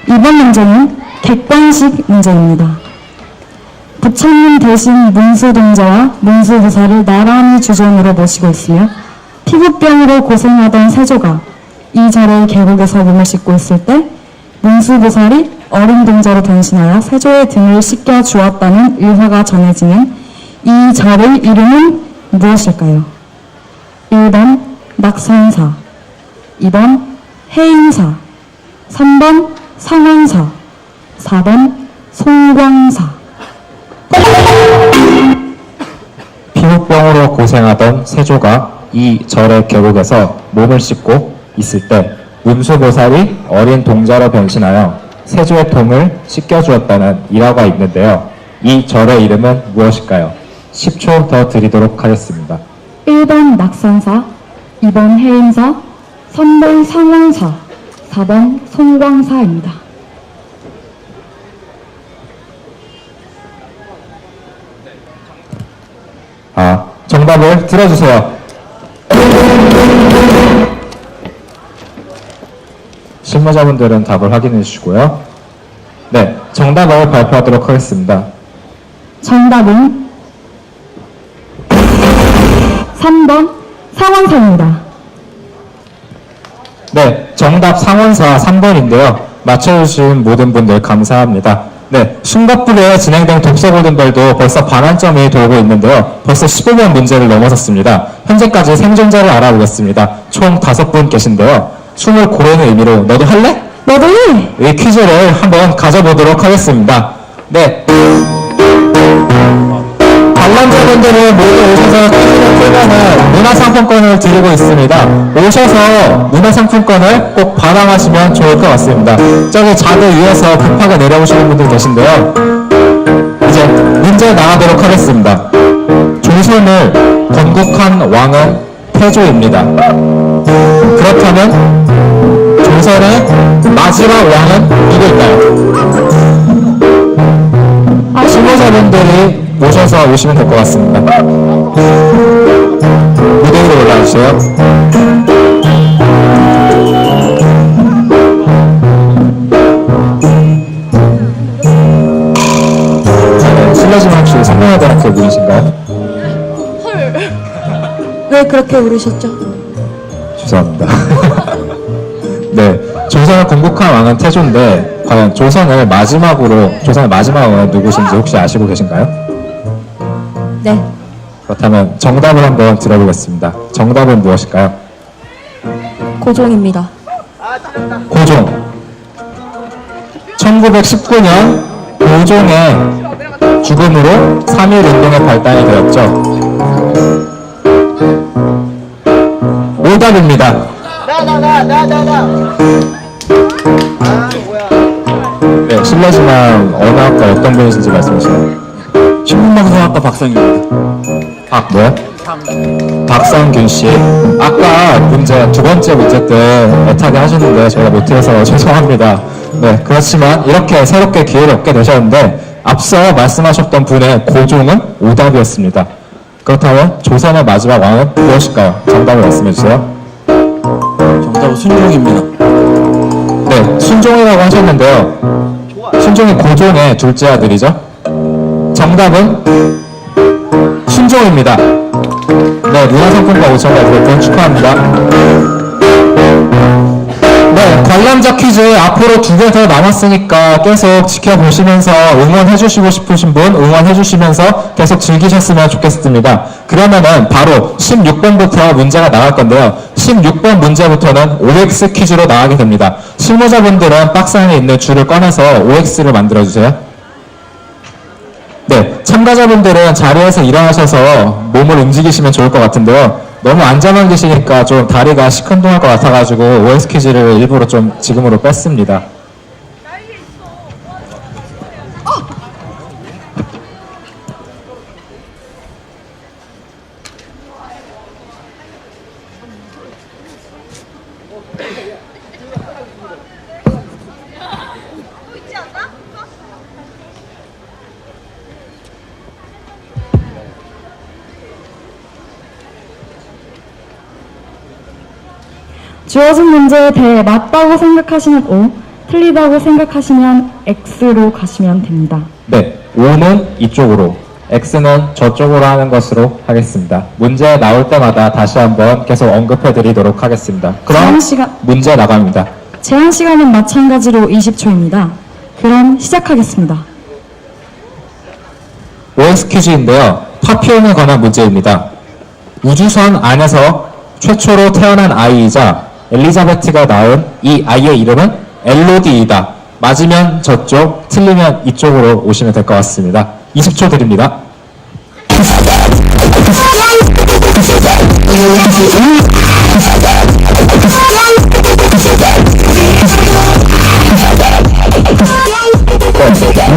이번 문제는 객관식 문제입니다. 부처님 대신 문수동자와 문수부사를 나란히 주전으로 모시고 있으며 피부병으로 고생하던 세조가 이 절의 계곡에서 몸을 씻고 있을 때 문수부살이 어린 동자로 변신하여 세조의 등을 씻겨 주었다는 의화가 전해지는 이 절의 이름은 무엇일까요? 1번 낙선사, 2번 해인사, 3번 상한사, 4번 송광사. 피부병으로 고생하던 세조가 이 절의 계곡에서 몸을 씻고 있을 때 문수보살이 어린 동자로 변신하여 세조의 동을 씻겨주었다는 일화가 있는데요. 이 절의 이름은 무엇일까요? 10초 더 드리도록 하겠습니다. 1번 낙선사, 2번 해인사, 3번 상한사, 4번 송광사입니다. 정답을 들어주세요. 실무자분들은 답을 확인해 주시고요. 네, 정답을 발표하도록 하겠습니다. 정답은 3번 상한사입니다. 네, 정답 상원사 3번인데요. 맞춰주신 모든 분들 감사합니다. 네, 숨가쁘게 진행된 독서 골든벨도 벌써 반환점이 돌고 있는데요. 벌써 15번 문제를 넘어섰습니다. 현재까지 생존자를 알아보겠습니다. 총 5분 계신데요. 숨을 고르는 의미로 너도 할래? 너도 해! 이 퀴즈를 한번 가져보도록 하겠습니다. 네. 관람자분들은 모두 오셔서 퀴즈를 풀면은 문화상품권을 드리고 있습니다. 오셔서 문화상품권을 꼭 반항하시면 좋을 것 같습니다. 저기 자들 위에서 급하게 내려오시는 분들 계신데요. 이제 문제 나가도록 하겠습니다. 조선을 건국한 왕은 태조입니다. 그렇다면 조선의 마지막 왕은 누구일까요? 실무자분들이 모셔서 오시면 될 것 같습니다. 무대 위로 올라와주세요. 네, 실례지만 혹시 성명회대학교 분이신가요? 왜 그렇게 부르셨죠? 죄송합니다. 네, 조선을 건국한 왕은 태조인데 과연 조선의 마지막 왕은 누구신지 혹시 아시고 계신가요? 네. 그렇다면 정답을 한번 들어보겠습니다. 정답은 무엇일까요? 고종입니다. 고종. 1919년 고종의 죽음으로 3.1운동의 발단이 되었죠. 오답입니다. 네, 실례지만 어느 학과 어떤 분이신지 말씀해주세요. 신문방송학과 박상입니다. 뭐요? 박상균 씨. 아까 문제, 두 번째 문제 때 애타게 하셨는데 저희가 못해서 죄송합니다. 네, 그렇지만 이렇게 새롭게 기회를 얻게 되셨는데 앞서 말씀하셨던 분의 고종은 오답이었습니다. 그렇다면 조선의 마지막 왕은 무엇일까요? 정답을 말씀해 주세요. 정답은 순종입니다. 네, 순종이라고 하셨는데요. 순종이 고종의 둘째 아들이죠. 정답은 순종입니다. 네, 문화상품권 5,000원 드렸던 축하합니다. 네, 관람자 퀴즈 앞으로 2개 더 남았으니까 계속 지켜보시면서 응원해주시고 싶으신 분 응원해주시면서 계속 즐기셨으면 좋겠습니다. 그러면은 바로 16번부터 문제가 나갈 건데요. 16번 문제부터는 OX 퀴즈로 나가게 됩니다. 실무자분들은 박스 안에 있는 줄을 꺼내서 OX를 만들어주세요. 네, 참가자분들은 자리에서 일어나셔서 몸을 움직이시면 좋을 것 같은데요. 너무 앉아만 계시니까 좀 다리가 시큰둥할 것 같아가지고 OX 퀴즈를 일부러 좀 지금으로 뺐습니다. 주어진 문제에 대해 맞다고 생각하시면 O, 틀리다고 생각하시면 X로 가시면 됩니다. 네, O는 이쪽으로, X는 저쪽으로 하는 것으로 하겠습니다. 문제 나올 때마다 다시 한번 계속 언급해 드리도록 하겠습니다. 그럼 제한 시간- 문제 나갑니다. 제한 시간은 마찬가지로 20초입니다. 그럼 시작하겠습니다. OX 퀴즈인데요. 파피온에 관한 문제입니다. 우주선 안에서 최초로 태어난 아이이자 엘리자베트가 낳은 이 아이의 이름은 엘로디이다. 맞으면 저쪽, 틀리면 이쪽으로 오시면 될 것 같습니다. 20초 드립니다.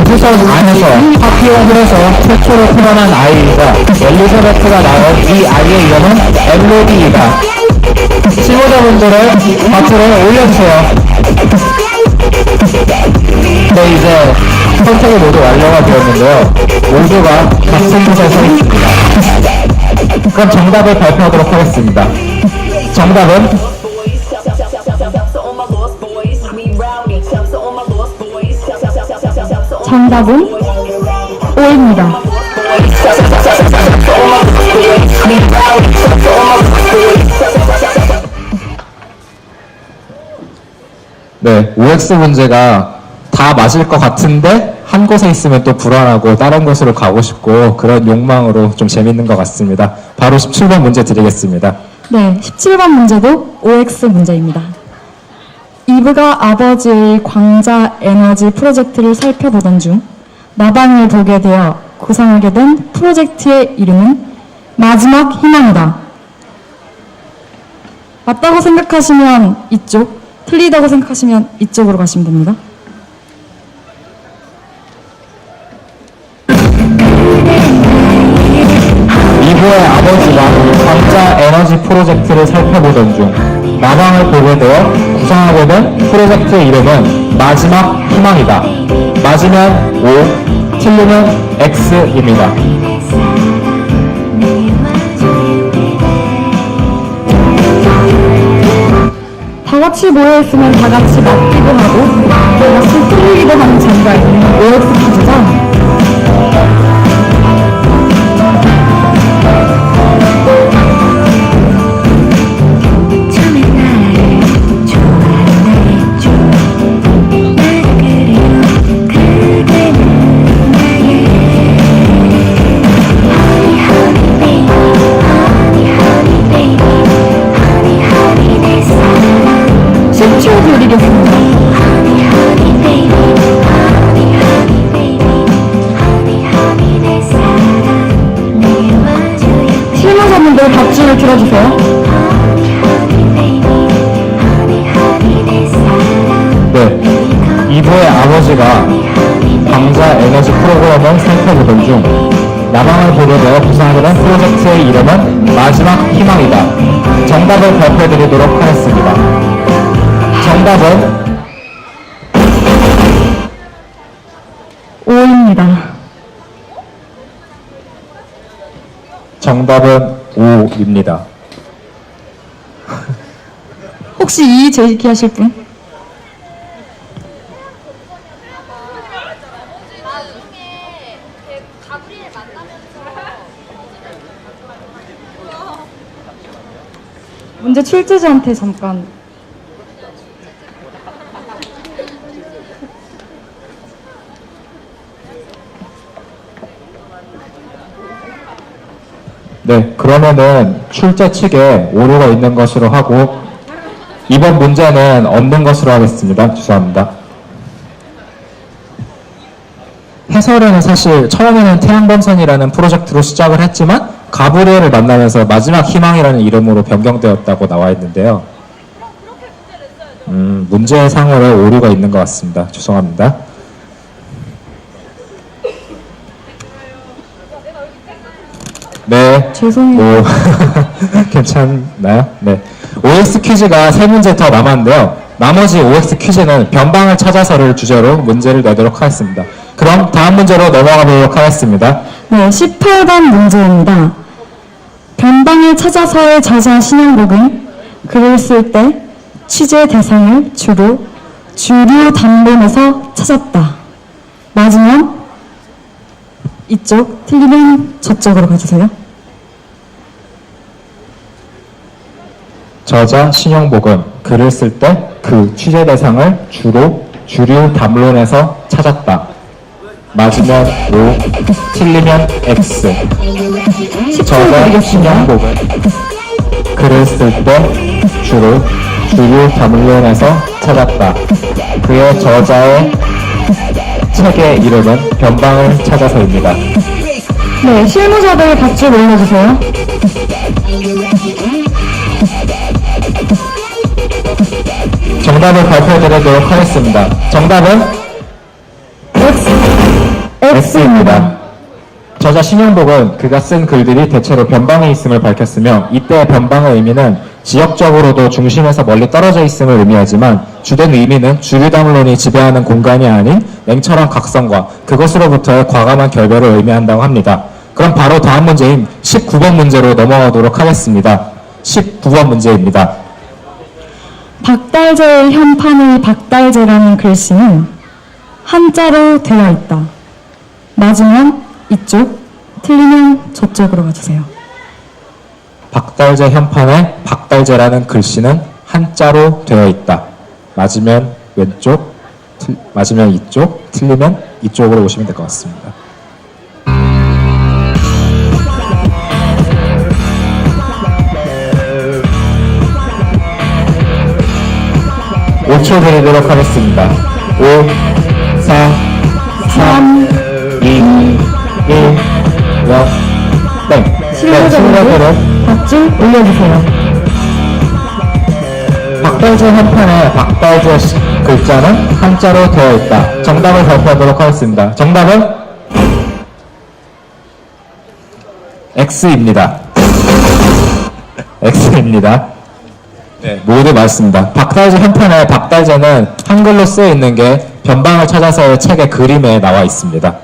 우주선 안에서 파피온에서 최초로 태어난 아이이자 엘리자베트가 낳은 이 아이의 이름은 엘로디이다. 실무자분들은 박수를 올려주세요. 네, 이제 선택이 모두 완료가 되었는데요. 모두가 같은 곳에 서 있습니다. 그럼 정답을 발표하도록 하겠습니다. 정답은 정답은 O입니다. 네, OX 문제가 다 맞을 것 같은데 한 곳에 있으면 또 불안하고 다른 곳으로 가고 싶고 그런 욕망으로 좀 재밌는 것 같습니다. 바로 17번 문제 드리겠습니다. 네, 17번 문제도 OX 문제입니다. 이브가 아버지의 광자 에너지 프로젝트를 살펴보던 중 나방을 보게 되어 구상하게 된 프로젝트의 이름은 마지막 희망이다. 맞다고 생각하시면 이쪽, 틀리다고 생각하시면 이쪽으로 가시면 됩니다. 이브의 아버지가 광자 에너지 프로젝트를 살펴보던 중 나방을 보게 되어 구상하게 된 프로젝트의 이름은 마지막 희망이다. 맞으면 O, 틀리면 X입니다. 다 같이 모여있으면 다 같이 맞기도 하고 다 같이 틀리기도 하는 재미가 있는 OX 퀴즈죠. 드리겠습니다. 실무자분들 박수를 들어주세요. 네, 이브의 아버지가 광자 에너지 프로그램을 살펴보던 중 나방을 보게 되어 구상하게 된 프로젝트의 이름은 마지막 희망이다. 정답을 발표해드리도록 하겠습니다. 정답은 5입니다. 정답은 5입니다. 혹시 이 제기하실 분? 문제 출제자한테 잠깐. 네, 그러면은 출제 측에 오류가 있는 것으로 하고 이번 문제는 없는 것으로 하겠습니다. 죄송합니다. 해설에는 사실 처음에는 태양범선이라는 프로젝트로 시작을 했지만 가브리엘을 만나면서 마지막 희망이라는 이름으로 변경되었다고 나와 있는데요. 문제상으로 오류가 있는 것 같습니다. 죄송합니다. 네. 죄송해요. 괜찮나요? 네. OX 퀴즈가 3문제 더 남았는데요. 나머지 OX 퀴즈는 변방을 찾아서를 주제로 문제를 내도록 하겠습니다. 그럼 다음 문제로 넘어가 보도록 하겠습니다. 네, 18번 문제입니다. 변방을 찾아서의 저자 신영복은 글을 쓸 때 취재 대상을 주로 주류 담론에서 찾았다. 맞으면 이쪽, 틀리면 저쪽으로 가주세요. 저자 신영복은 글을 쓸 때 그 취재 대상을 주로 주류 담론에서 찾았다. 맞으면 O, 틀리면 X. 저자 신영복은 글을 쓸 때 주로 주류 담론에서 찾았다. 그의 저자의 책의 이름은 변방을 찾아서입니다. 네, 실무자들 밧줄 올려주세요. 정답을 발표해드리도록 하겠습니다. 정답은 X입니다. 저자 신영복은 그가 쓴 글들이 대체로 변방에 있음을 밝혔으며 이때 변방의 의미는 지역적으로도 중심에서 멀리 떨어져 있음을 의미하지만 주된 의미는 주류담론이 지배하는 공간이 아닌 냉철한 각성과 그것으로부터의 과감한 결별을 의미한다고 합니다. 그럼 바로 다음 문제인 19번 문제로 넘어가도록 하겠습니다. 19번 문제입니다. 박달재의 현판의 박달재라는 글씨는 한자로 되어 있다. 맞으면 이쪽, 틀리면 저쪽으로 가주세요. 박달재 현판에 박달재라는 글씨는 한자로 되어 있다. 맞으면 왼쪽, 맞으면 이쪽, 틀리면 이쪽으로 오시면 될 것 같습니다. (5초) 드리도록 하겠습니다. 5, 4, 3, 2, 1, 0, 땡. 실무자들 밧줄 올려주세요. 박달재 현판에 박달재 글자는 한자로 되어 있다. 정답을 발표하도록 하겠습니다. 정답은 X입니다. X입니다. 네, 모두 맞습니다. 박달재 현판에 박달재는 한글로 쓰여 있는 게 변방을 찾아서의 책의 그림에 나와 있습니다.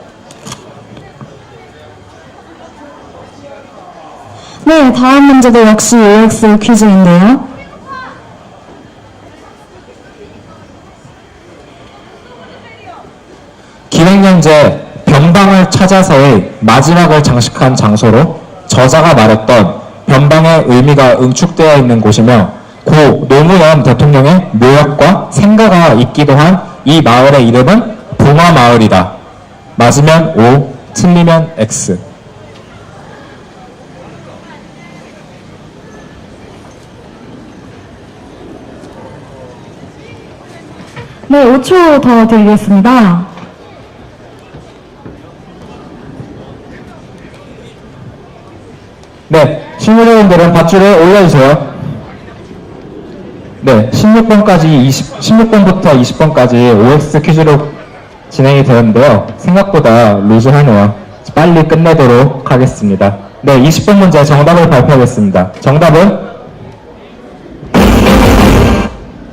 네, 다음 문제도 역시 OX 퀴즈인데요. 기획연재 변방을 찾아서의 마지막을 장식한 장소로 저자가 말했던 변방의 의미가 응축되어 있는 곳이며 고 노무현 대통령의 묘역과 생가가 있기도 한 이 마을의 이름은 봉화마을이다. 맞으면 O, 틀리면 X. 네, 5초 더 드리겠습니다. 네, 실무자분들은 밧줄을 올려주세요. 네, 16번부터 20번까지 OX 퀴즈로 진행이 되는데요. 생각보다 루즈하네요. 빨리 끝내도록 하겠습니다. 네, 20번 문제 정답을 발표하겠습니다. 정답은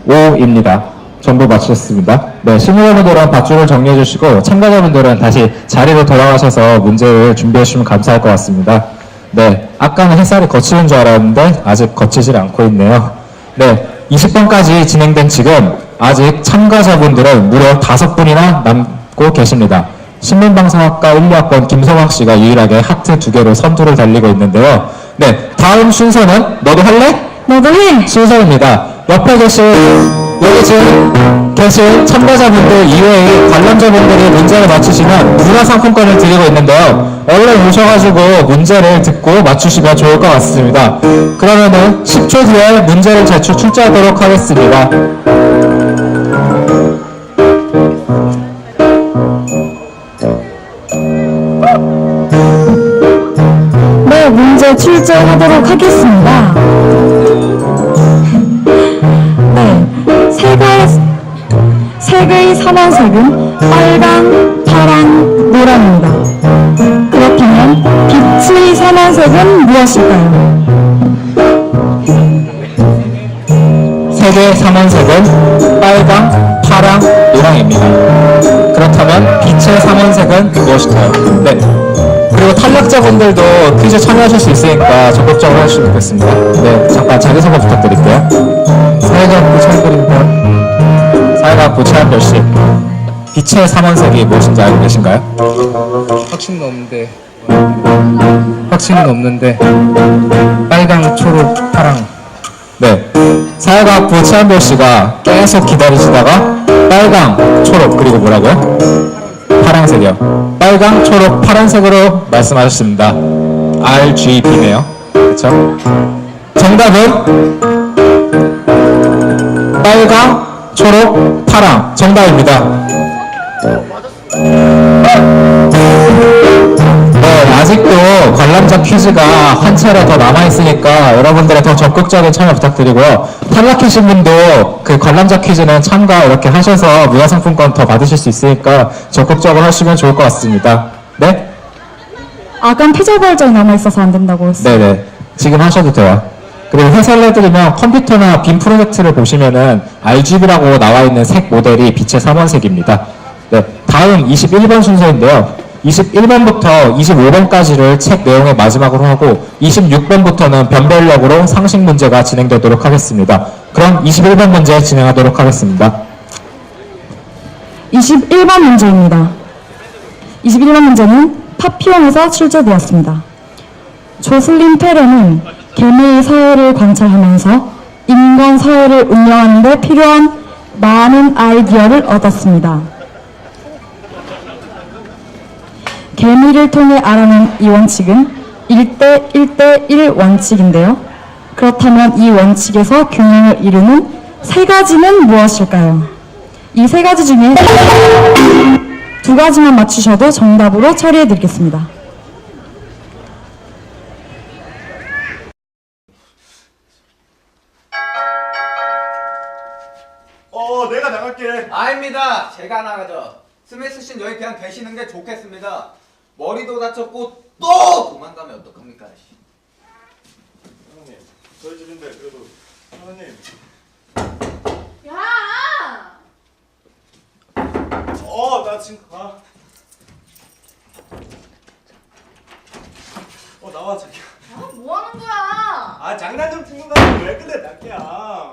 O입니다. 전부 마쳤습니다. 네, 시청자분들은 밧줄을 정리해 주시고 참가자분들은 다시 자리로 돌아가셔서 문제를 준비해 주시면 감사할 것 같습니다. 네, 아까는 햇살이 거치는 줄 알았는데 아직 거치질 않고 있네요. 네, 20번까지 진행된 지금 아직 참가자분들은 무려 5분이나 남고 계십니다. 신문방송학과 1, 2학번 김성학 씨가 유일하게 하트 2개로 선두를 달리고 있는데요. 네, 다음 순서는 너도 할래? 너도 해! 순서입니다. 옆에 여기 지금 계신 참가자분들 이외에 관람자분들이 문제를 맞추시면 문화상품권을 드리고 있는데요. 얼른 오셔가지고 문제를 듣고 맞추시면 좋을 것 같습니다. 그러면은 10초 뒤에 문제를 출제하도록 하겠습니다. 네, 문제 출제하도록 하겠습니다. 네, 색의 선원색은 빨강, 파랑, 노랑입니다. 그렇다면 빛의 선원색은 무엇일까요? 색의 삼원색은 빨강, 파랑, 노랑입니다. 그렇다면 빛의 삼원색은 무엇일까요? 네. 그리고 탈락자분들도 퀴즈 참여하실 수 있으니까 적극적으로 해주시면 좋겠습니다. 네, 잠깐 자기소개 부탁드릴게요. 사회과학부 최한별입니다. 사회과학부 최한별씨, 빛의 삼원색이 무엇인지 알고 계신가요? 확신은 없는데 빨강, 초록, 파랑. 네, 사회과학부 최한별씨가 계속 기다리시다가 빨강, 초록, 그리고 뭐라고요? 파란색이요. 빨강, 초록, 파란색으로 말씀하셨습니다. RGB네요. 그렇죠? 정답은 빨강, 초록, 파랑. 정답입니다. 네, 아직도 관람자 퀴즈가 한 차례 더 남아있으니까 여러분들의 더 적극적인 참여 부탁드리고요. 탈락하신 분도 그 관람자 퀴즈는 참가 이렇게 하셔서 문화상품권 더 받으실 수 있으니까 적극적으로 하시면 좋을 것 같습니다. 네? 아간 패자부활전이 남아있어서 안 된다고 했어요. 네네. 지금 하셔도 돼요. 그리고 해설을 해드리면 컴퓨터나 빔 프로젝트를 보시면은 RGB라고 나와있는 색 모델이 빛의 삼원색입니다. 네. 다음 21번 순서인데요. 21번부터 25번까지를 책 내용의 마지막으로 하고 26번부터는 변별력으로 상식 문제가 진행되도록 하겠습니다. 그럼 21번 문제 진행하도록 하겠습니다. 21번 문제입니다. 21번 문제는 파피용에서 출제되었습니다. 조슬린 페레는 개미의 사회를 관찰하면서 인간 사회를 운영하는 데 필요한 많은 아이디어를 얻었습니다. 개미를 통해 알아낸 이 원칙은 1대 1대 1 원칙인데요. 그렇다면 이 원칙에서 균형을 이루는 세 가지는 무엇일까요? 이 세 가지 중에 두 가지만 맞추셔도 정답으로 처리해 드리겠습니다. 내가 나갈게. 아닙니다. 제가 나가죠. 스미스 씨는 여기 그냥 계시는 게 좋겠습니다. 머리도 다쳤고 또 도망가면 어떡합니까? 사장님, 저희 집인데 그래도 사장님. 야! 나 지금 가. 나와 자기야. 뭐 하는 거야? 장난 좀 치는 거야. 왜 그래 자기야.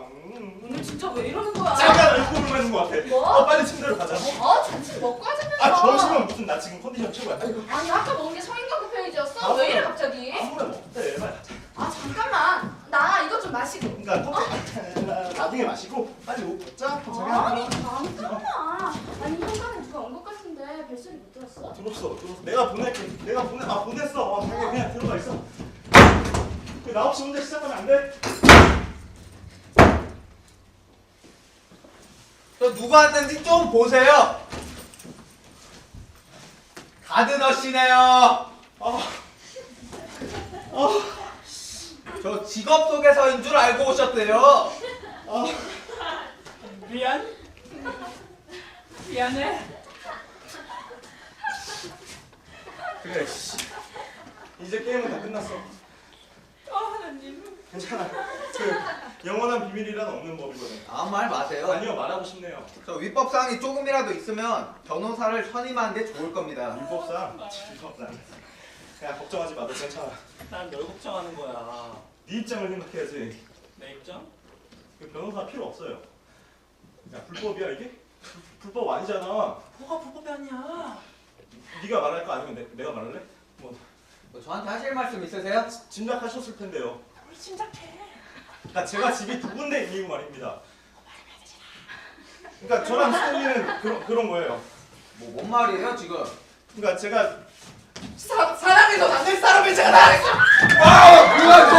오늘 진짜 왜 이러는 거야? 자기야 나 꿈을 맞는 거 같아. 뭐? 빨리 침대로 가자. 점심 먹고 하자면서. 점심은 무슨 나 지금 컨디션 최고야. 아니 아까 먹은 게 성인가구 페이지였어? 왜 이래 갑자기? 아무나 먹대. 빨리 가자. 잠깐만. 나 이것 좀 마시고. 그러니까 커피 나중에 마시고 빨리 옷 벗자. 아니 잠깐만. 아니 현관에 누가 온 것 같은데 벨소리 못 들었어? 들었어. 내가 보낼게. 보냈어. 자기 그냥 들어가 있어. 나 없이 혼자 시작하면 안 돼. 저 누가 왔는지 좀 보세요. 가드너 씨네요. 저 직업 소개서인 줄 알고 오셨대요. 미안해. 그래. 이제 게임은 다 끝났어. 하나님. 괜찮아. 그 영원한 비밀이란 없는 법이거든. 아무 말 마세요. 아니요, 말하고 싶네요. 저 위법사항이 조금이라도 있으면 변호사를 선임하는 게 좋을 겁니다. 위법상. 그냥 걱정하지 마. 너 괜찮아. 난 널 걱정하는 거야. 네 입장을 생각해야지. 내 입장? 그 변호사 필요 없어요. 야, 불법이야 이게? 불법 아니잖아. 뭐가 불법이 아니야. 네가 말할 거 아니면 내가 말할래? 뭐 뭐 저한테 하실 말씀 있으세요? 짐작하셨을 텐데요. 뭘 짐작해. 그러니까 제가 집이 두 군데 있는 이유 말입니다. 그러니까 저랑 스탠리는 그런 거예요. 뭐 뭔 말이에요 지금? 그러니까 제가 사랑해서 안될 사람을 제가 다 했어. 그거